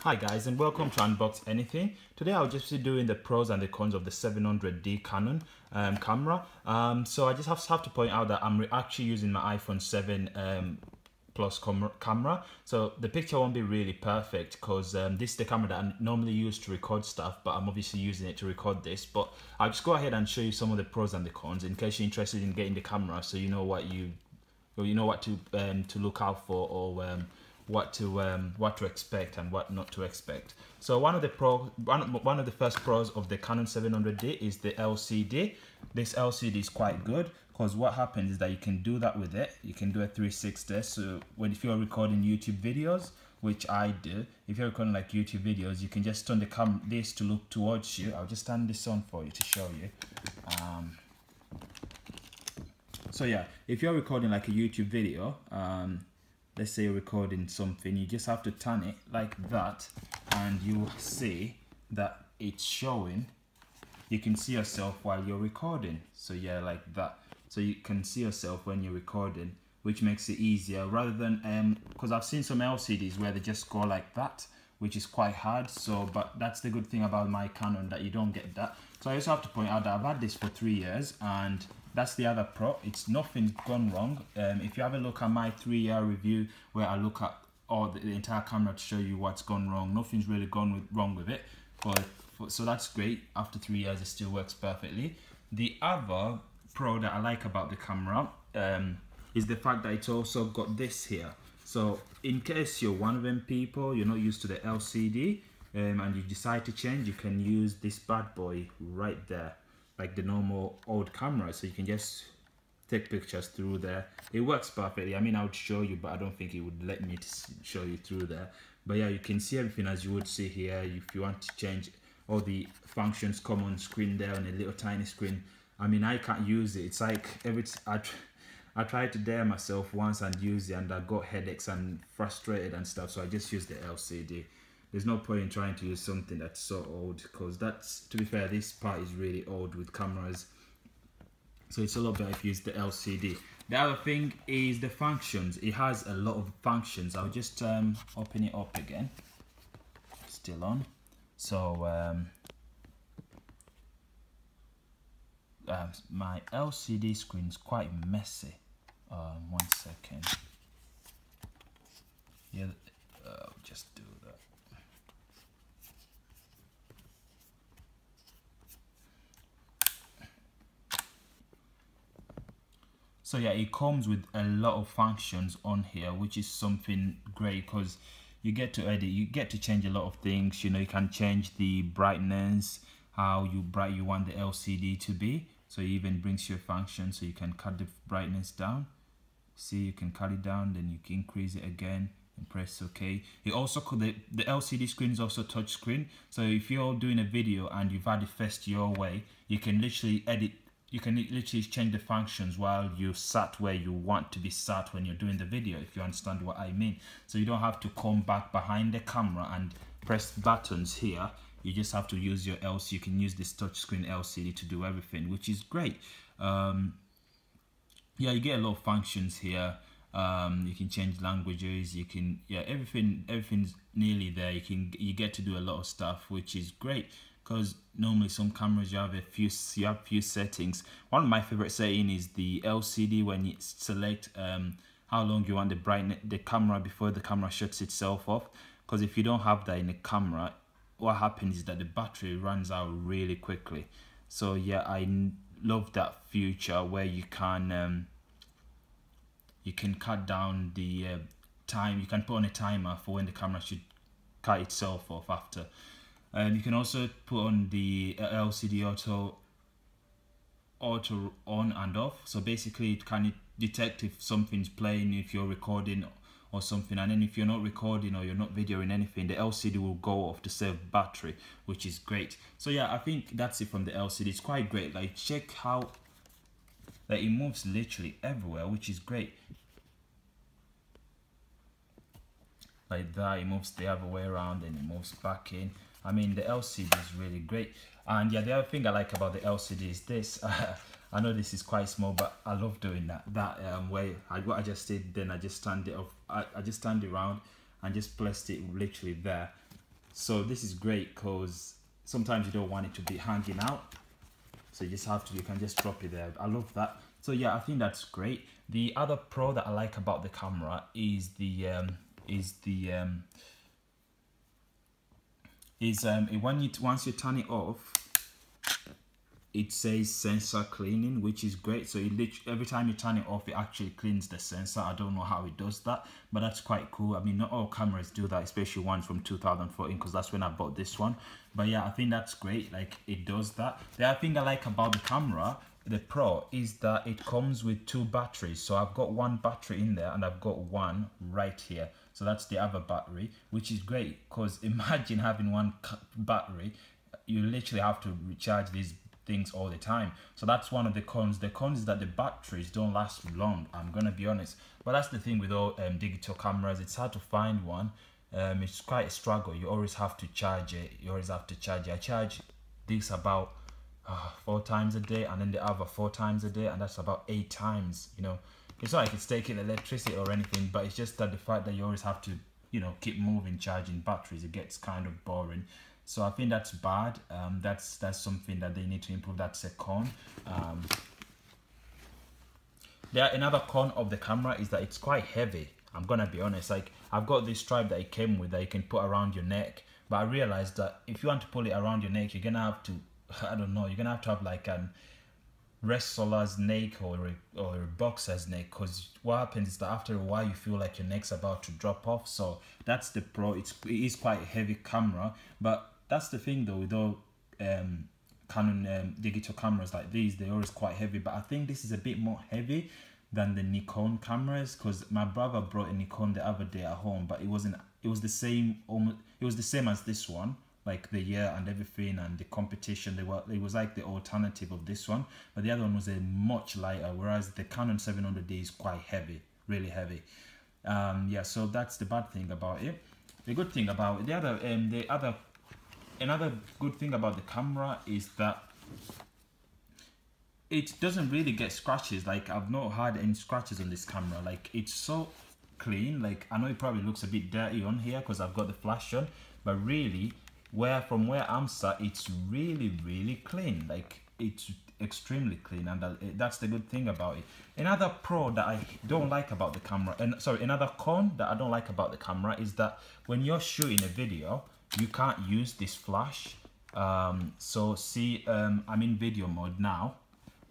Hi guys, and welcome to Unbox Anything. Today I'll just be doing the pros and the cons of the 700D Canon camera. So I just have to point out that I'm actually using my iPhone 7 Plus camera. So the picture won't be really perfect because this is the camera that I normally use to record stuff, but I'm obviously using it to record this. But I'll just go ahead and show you some of the pros and the cons in case you're interested in getting the camera, so you know what to look out for, or what to expect and what not to expect. So one of the first pros of the Canon 700D is the LCD. This LCD is quite good because what happens is that you can do that with it. You can do a 360. So if you're recording YouTube videos, which I do, if you're recording like YouTube videos, you can just turn this to look towards you. I'll just turn this on for you to show you. So yeah, if you're recording like a YouTube video, let's say you're recording something, you just have to turn it like that and you will see that it's showing. You can see yourself while you're recording. So yeah, like that. So you can see yourself when you're recording, which makes it easier rather than, because I've seen some LCDs where they just go like that, which is quite hard. So, but that's the good thing about my Canon, that you don't get that. So I also have to point out that I've had this for 3 years, and that's the other pro. It's nothing's gone wrong. If you have a look at my 3-year review where I look at the entire camera to show you what's gone wrong, nothing's really gone wrong with it. So that's great. After 3 years, it still works perfectly. The other pro that I like about the camera is the fact that it's also got this here. So in case you're one of them people, you're not used to the LCD, and you decide to change, you can use this bad boy right there, like the normal old camera. So you can just take pictures through there. It works perfectly. I mean, I would show you, but I don't think it would let me show you through there. But yeah, you can see everything as you would see here. If you want to change all the functions, come on screen there on a little tiny screen. I mean, I can't use it. It's like I tried to dare myself once and use it, and I got headaches and frustrated and stuff, so I just used the LCD. There's no point in trying to use something that's so old, because that's, to be fair, this part is really old with cameras. So it's a lot better if you use the LCD. The other thing is the functions. It has a lot of functions. I'll just open it up again. Still on. So my LCD screen is quite messy. 1 second. Yeah, I'll just do that. So yeah, it comes with a lot of functions on here, which is something great because you get to edit, you get to change a lot of things. You know, you can change the brightness, how bright you want the LCD to be. So it even brings you a function, so you can cut the brightness down. See, you can cut it down, then you can increase it again and press OK. It also the LCD screen is also touch screen. So if you're doing a video and you've had it fetched your way, you can literally edit. You can literally change the functions while you sat where you want to be sat when you're doing the video, if you understand what I mean. So you don't have to come back behind the camera and press buttons here. You just have to use your LCD. You can use this touchscreen LCD to do everything, which is great. Yeah, you get a lot of functions here. You can change languages. You can, yeah, everything's nearly there. You get to do a lot of stuff, which is great. Because normally some cameras you have few settings. One of my favorite settings is the LCD, when you select how long you want the camera before the camera shuts itself off. Because if you don't have that in the camera, what happens is that the battery runs out really quickly. So yeah, I love that feature where you can cut down the time. You can put on a timer for when the camera should cut itself off after. You can also put on the LCD auto on and off. So basically it can detect if something's playing, if you're recording or something, and then if you're not recording or you're not videoing anything, the LCD will go off to save battery, which is great. So yeah, I think that's it from the LCD. It's quite great. Like, check how it moves literally everywhere, which is great. Like that, it moves the other way around and it moves back in. I mean, the LCD is really great. And yeah, the other thing I like about the LCD is this. I know this is quite small, but I love doing that. Way what I just did, then I just turned it off. I just turned it around and just placed it literally there. So this is great because sometimes you don't want it to be hanging out, so you just have to, you can just drop it there. I love that. So yeah, I think that's great. The other pro that I like about the camera is once you turn it off, it says sensor cleaning, which is great. So every time you turn it off, it actually cleans the sensor. I don't know how it does that, but that's quite cool. I mean, not all cameras do that, especially ones from 2014, because that's when I bought this one. But yeah, I think that's great. Like, it does that. The other thing I like about the camera, the Pro, is that it comes with 2 batteries. So I've got 1 battery in there and I've got 1 right here. So that's the other battery, which is great, because imagine having 1 battery. You literally have to recharge these things all the time. So that's one of the cons. The cons is that the batteries don't last long, I'm gonna be honest. But that's the thing with all digital cameras. It's hard to find one. It's quite a struggle. You always have to charge it. I charge this about 4 times a day, and then the other 4 times a day, and that's about 8 times. You know, it's not like it's taking electricity or anything, but it's just that the fact that you always have to, you know, keep moving, charging batteries, it gets kind of boring. So I think that's bad. That's something that they need to improve. That's a con. Another con of the camera is that it's quite heavy. I'm gonna be honest. Like, I've got this strap that it came with that you can put around your neck, but I realized that if you want to pull it around your neck, you're gonna have to, I don't know, you're gonna have to have like an wrestler's neck or a boxer's neck, because what happens is that after a while you feel like your neck's about to drop off. So that's the pro. It is quite a heavy camera, but that's the thing though with all Canon digital cameras like these, they're always quite heavy. But I think this is a bit more heavy than the Nikon cameras, because my brother brought a Nikon the other day at home, but it was the same, almost, it was the same as this one, like the year and everything and the competition. It was like the alternative of this one, but the other one was a much lighter, whereas the Canon 700D is quite heavy, really heavy. Yeah, so that's the bad thing about it. The good thing about it, another good thing about the camera is that it doesn't really get scratches. Like, I've not had any scratches on this camera. Like, it's so clean. Like, I know it probably looks a bit dirty on here because I've got the flash on, but really, from where I'm sat, it's really, really clean. Like, it's extremely clean, and that's the good thing about it. Another pro that I don't like about the camera, another con that I don't like about the camera is that when you're shooting a video, you can't use this flash. So see, I'm in video mode now.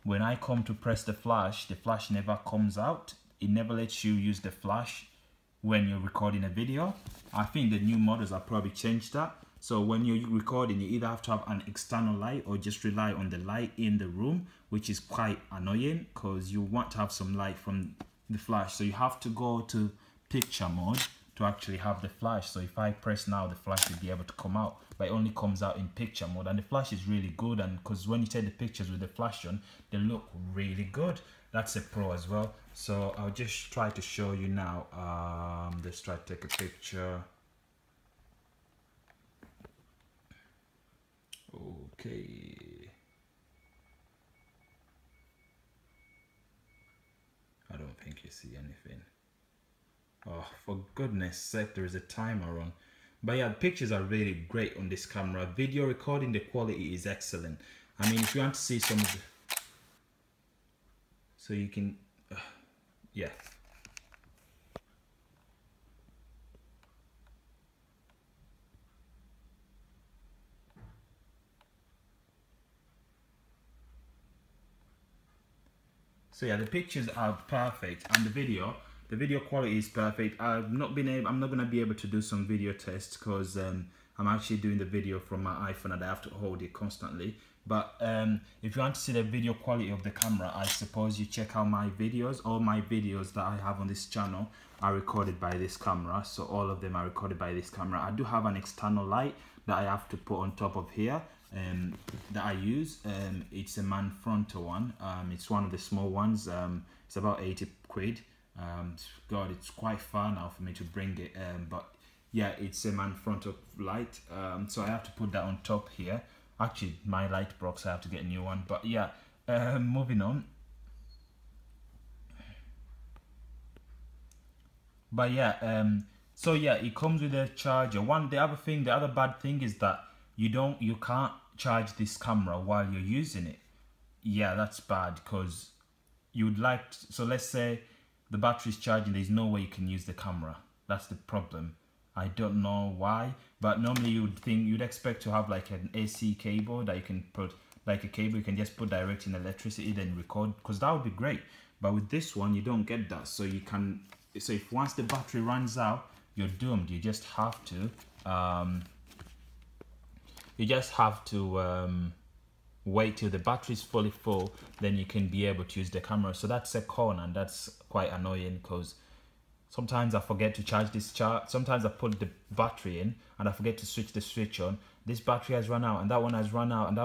When I come to press the flash never comes out. It never lets you use the flash when you're recording a video. I think the new models have probably changed that. So when you're recording, you either have to have an external light or just rely on the light in the room, which is quite annoying because you want to have some light from the flash. So you have to go to picture mode to actually have the flash. So if I press now, the flash will be able to come out, but it only comes out in picture mode, and the flash is really good, and because when you take the pictures with the flash on, they look really good. That's a pro as well. So I'll just try to show you now. Let's try to take a picture. Okay. I don't think you see anything. Oh, for goodness sake, there is a timer on. But yeah, the pictures are really great on this camera. Video recording, the quality is excellent. I mean, if you want to see some of the... So you can... yeah. So yeah, the pictures are perfect, and the video quality is perfect. I'm not gonna be able to do some video tests because I'm actually doing the video from my iPhone and I have to hold it constantly. But if you want to see the video quality of the camera, I suppose you check out my videos. All my videos that I have on this channel are recorded by this camera. So all of them are recorded by this camera. I do have an external light that I have to put on top of here. That I use. It's a Manfrotto one. It's one of the small ones. It's about 80 quid. God, it's quite far now for me to bring it. But yeah, it's a Manfrotto light. So I have to put that on top here. Actually, my light broke, so I have to get a new one. But yeah, moving on. But yeah, So yeah, it comes with a charger. The other bad thing is that you can't charge this camera while you're using it. Yeah, that's bad, because so let's say the battery's charging, there's no way you can use the camera. That's the problem. I don't know why, but normally you'd expect to have like an AC cable that you can put, like a cable you can just put direct in electricity then record, because that would be great. But with this one you don't get that. So if once the battery runs out, you're doomed. You just have to wait till the battery is fully full, then you can be able to use the camera. So that's a con, and that's quite annoying, because sometimes I forget to charge this sometimes I put the battery in and I forget to switch the switch on. This battery has run out and that one has run out, and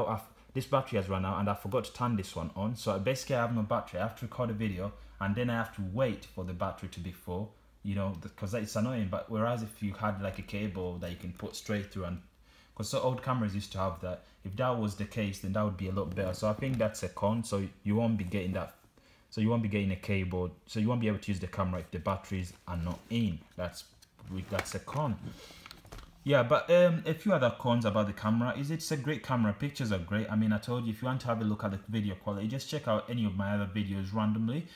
this battery has run out, and I forgot to turn this one on. So basically I have no battery. I have to record a video and then I have to wait for the battery to be full, you know, because it's annoying. But whereas if you had like a cable that you can put straight through, and because so old cameras used to have that, if that was the case, then that would be a lot better. So I think that's a con. So you won't be getting that. So you won't be getting a cable. So you won't be able to use the camera if the batteries are not in. That's a con. Yeah, but a few other cons about the camera is it's a great camera. Pictures are great. I mean, I told you, if you want to have a look at the video quality, just check out any of my other videos randomly,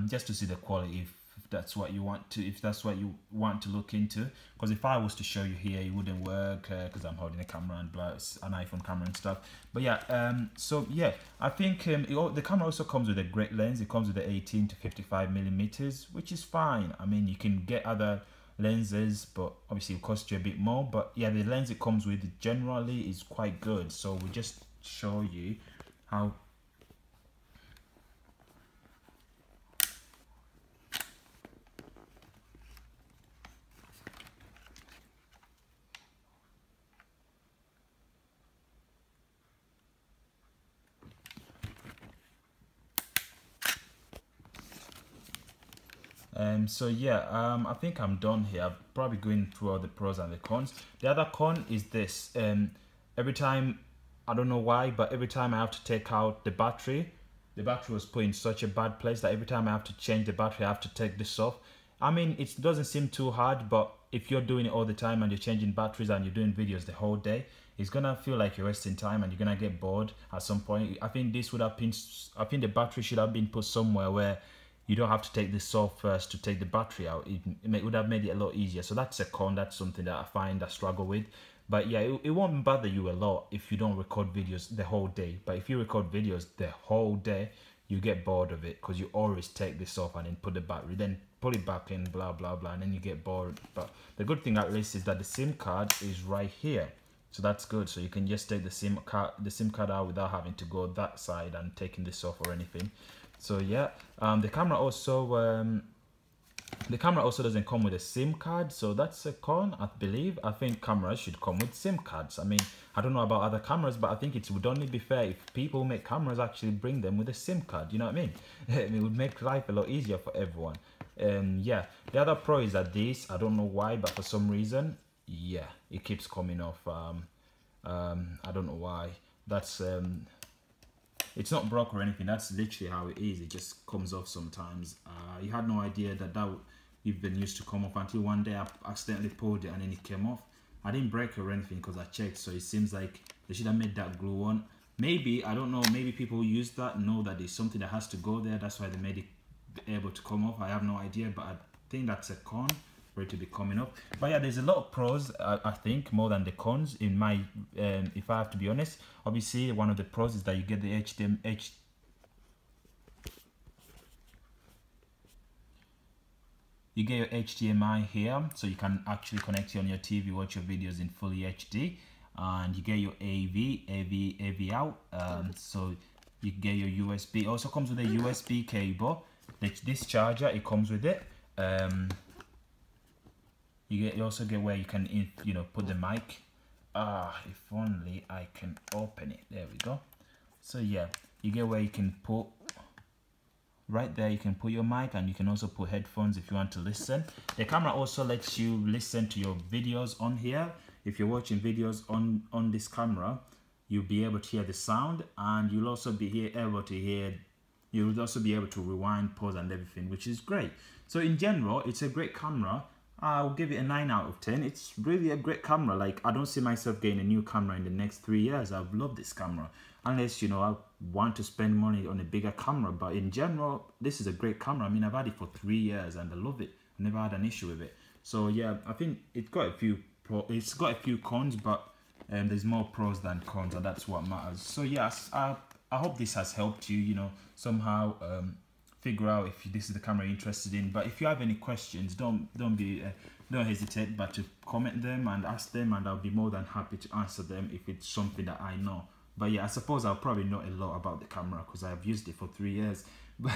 just to see the quality. If that's what you want to look into. Because if I was to show you here, it wouldn't work, because I'm holding a camera and blah, it's an iPhone camera and stuff. But yeah, so yeah, I think the camera also comes with a great lens. It comes with the 18 to 55 millimeters, which is fine. I mean, you can get other lenses, but obviously it will cost you a bit more. But yeah, the lens it comes with generally is quite good. So we'll just show you how. So yeah, I think I'm done here. I'm probably going through all the pros and the cons. The other con is this. Every time, I don't know why, but every time I have to take out the battery was put in such a bad place that every time I have to change the battery, I have to take this off. I mean, it doesn't seem too hard, but if you're doing it all the time and you're changing batteries and you're doing videos the whole day, it's gonna feel like you're wasting time and you're gonna get bored at some point. I think the battery should have been put somewhere where you don't have to take this off first to take the battery out. It would have made it a lot easier. So that's a con. That's something that I find I struggle with. But yeah, it won't bother you a lot if you don't record videos the whole day. But if you record videos the whole day, you get bored of it, because you always take this off and then put the battery, then put it back in, blah blah blah, and then you get bored. But the good thing at least is that the SIM card is right here. So that's good. So you can just take the SIM card out without having to go that side and taking this off or anything. So yeah, the camera also doesn't come with a SIM card, so that's a con, I believe. I think cameras should come with SIM cards. I mean, I don't know about other cameras, but I think it would only be fair if people who make cameras actually bring them with a SIM card. You know what I mean? It would make life a lot easier for everyone. Yeah, the other pro is that this, I don't know why, but for some reason, yeah, it keeps coming off. I don't know why. That's it's not broke or anything. That's literally how it is. It just comes off sometimes. You had no idea that would even used to come off until one day I accidentally pulled it and then it came off. I didn't break it or anything because I checked. So it seems like they should have made that glue on. Maybe, I don't know, maybe people who use that know that there's something that has to go there. That's why they made it able to come off. I have no idea, but I think that's a con for it to be coming up. But yeah, there's a lot of pros, I think, more than the cons in my, if I have to be honest. Obviously, one of the pros is that you get the you get your HDMI here, so you can actually connect it on your TV, watch your videos in fully HD, and you get your AV out, so you get your USB. It also comes with a USB cable. This charger, it comes with it. You also get where you can, you know, put the mic. If only I can open it. There we go. So yeah, you get where you can put, right there you can put your mic, and you can also put headphones if you want to listen. The camera also lets you listen to your videos on here. If you're watching videos on this camera, you'll be able to hear the sound, and you'll also be able to rewind, pause and everything, which is great. So in general, it's a great camera. I'll give it a 9 out of 10. It's really a great camera. Like, I don't see myself getting a new camera in the next 3 years. I've loved this camera. Unless, you know, I want to spend money on a bigger camera. But in general, this is a great camera. I mean, I've had it for 3 years and I love it. I never had an issue with it. So yeah, I think it's got a few cons, but there's more pros than cons, and that's what matters. So yes, I hope this has helped you, you know, somehow figure out if this is the camera you're interested in. But if you have any questions, don't hesitate but to comment them and ask them, and I'll be more than happy to answer them if it's something that I know. But yeah, I suppose I'll probably know a lot about the camera because I've used it for 3 years. But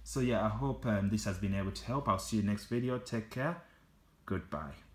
so yeah, I hope this has been able to help. I'll see you next video. Take care. Goodbye.